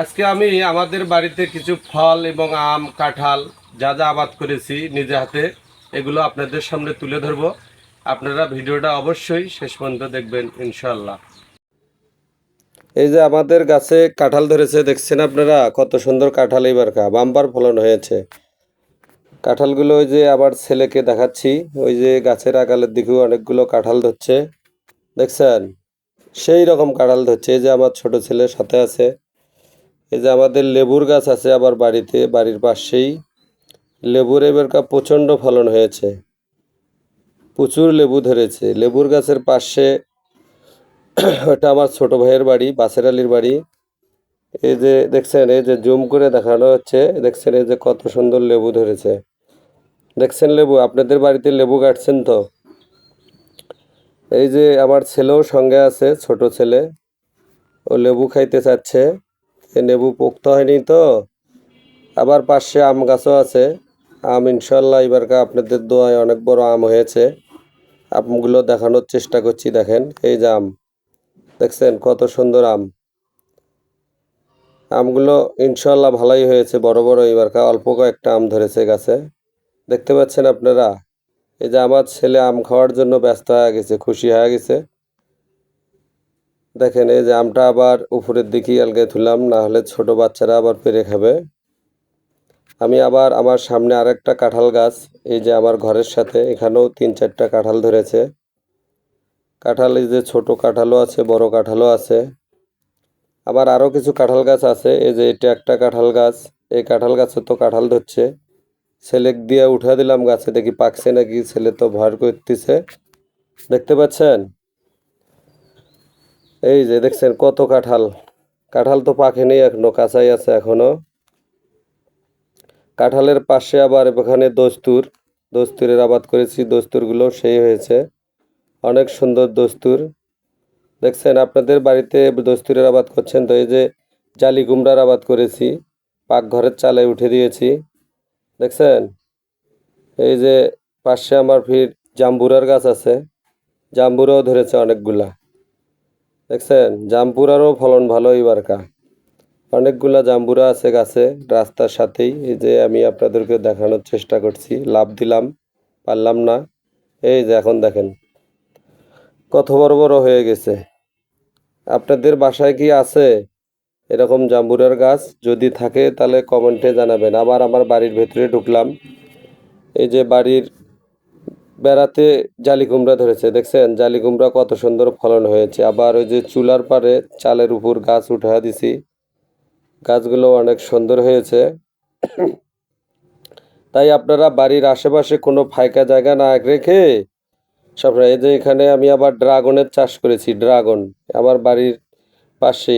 আজকে আমি আমাদের বাড়িতে কিছু ফল এবং আম কাঁঠাল যা যা আবাদ করেছি নিজে হাতে এগুলো আপনাদের সামনে তুলে ধরবো। আপনারা ভিডিওটা অবশ্যই শেষ পর্যন্ত দেখবেন ইনশাল্লাহ। এই যে আমাদের গাছে কাঁঠাল ধরেছে, দেখছেন আপনারা কত সুন্দর কাঁঠাল, এইবার বাম্পার ফলন হয়েছে। কাঁঠালগুলো ওই যে আবার ছেলেকে দেখাচ্ছি, ওই যে গাছের আগালের দিকেও অনেকগুলো কাঁঠাল ধরছে, দেখছেন সেই রকম কাঁঠাল ধরছে। এই যে আমার ছোট ছেলের সাথে আছে। এই যে আমাদের লেবুর গাছ আছে আবার বাড়িতে, বাড়ির পাশেই লেবুর এবারকার প্রচণ্ড ফলন হয়েছে, প্রচুর লেবু ধরেছে লেবুর গাছের পাশে। ওটা আমার ছোট ভাইয়ের বাড়ি, বাসের আলীর বাড়ি। এই যে দেখছেন, এই যে জুম করে দেখানো হচ্ছে, দেখছেন এই যে কত সুন্দর লেবু ধরেছে। দেখছেন লেবু, আপনাদের বাড়িতে লেবু কাটছেন তো? এই যে আমার ছেলেও সঙ্গে আছে, ছোট ছেলে, ও লেবু খাইতে চাচ্ছে। এ লেবু পোক্ত হয়নি তো। আবার পাশে আম গাছও আছে। আম ইনশাল্লাহ এবারকার আপনাদের দোয়ায় অনেক বড় আম হয়েছে। আমগুলো দেখানোর চেষ্টা করছি, দেখেন এই যে আম, দেখছেন কত সুন্দর আম। আমগুলো ইনশাল্লাহ ভালোই হয়েছে, বড় বড় এবারকার, অল্প কয়েকটা আম ধরেছে গাছে, দেখতে পাচ্ছেন আপনারা। এই যে আমার ছেলে আম খাওয়ার জন্য ব্যস্ত হয়ে গেছে, খুশি হয়ে গেছে। দেখেন এই যে আমটা আবার উপরের দিকেই আলগে তুললাম, না হলে ছোট বাচ্চারা আবার পেরে খাবে। আমি আবার আমার সামনে আরেকটা কাঁঠাল গাছ, এই যে আমার ঘরের সাথে, এখানেও 3-4টা কাঁঠাল ধরেছে। কাঁঠাল এই যে ছোট কাঁঠালও আছে, বড় কাঁঠালও আছে। আবার আরও কিছু কাঁঠাল গাছ আছে। এই যে এটা একটা কাঁঠাল গাছ, এই কাঁঠাল গাছে তো কাঁঠাল ধরছে। ছেলেক দিয়ে উঠা দিলাম গাছে, দেখি পাকছে নাকি, ছেলে তো ভর করতেছে, দেখতে পাচ্ছেন। এই যে দেখছেন কত কাঁঠাল, কাঁঠাল তো পাকেনি এখনো, কাঁচাই আছে এখনো। কাঁঠালের পাশে আবার এখানে দস্তুরের আবাদ করেছি, দস্তুরগুলো সেই হয়েছে, অনেক সুন্দর দস্তুর। দেখছেন আপনাদের বাড়িতে দস্তুরের আবাদ করছেন তো? এই যে জালি কুমড়ার আবাদ করেছি, পাকঘরের চালে উঠে দিয়েছি, দেখছেন। এই যে পাশে আমার ফির জাম্বুরার গাছ আছে, জাম্বুরাও ধরেছে অনেকগুলা, দেখছেন জাম্বুরারও ফলন ভালো এবারকার। অনেকগুলা জাম্বুরা আছে গাছে রাস্তার সাথেই। এই যে আমি আপনাদেরকে দেখানোর চেষ্টা করছি, লাভ দিলাম, পারলাম না। এই যে এখন দেখেন কত বড় বড় হয়ে গেছে। আপনাদের বাসায় কি আছে এরকম জাম্বুরার গাছ? যদি থাকে তাহলে কমেন্টে জানাবেন। আবার আমার বাড়ির ভেতরে ঢুকলাম, এই যে বাড়ির বেড়াতে জালি কুমড়া ধরেছে, দেখছেন জালি কুমড়া কত সুন্দর ফলন হয়েছে। আবার ওই যে চুলার পারে চালের উপর গাছ উঠা দিছি, গাছগুলো অনেক সুন্দর হয়েছে। তাই আপনারা বাড়ির আশেপাশে কোনো ফাঁকা জায়গা না রেখে সব, এই যে এখানে আমি আবার ড্রাগনের চাষ করেছি, ড্রাগন আমার বাড়ির পাশে।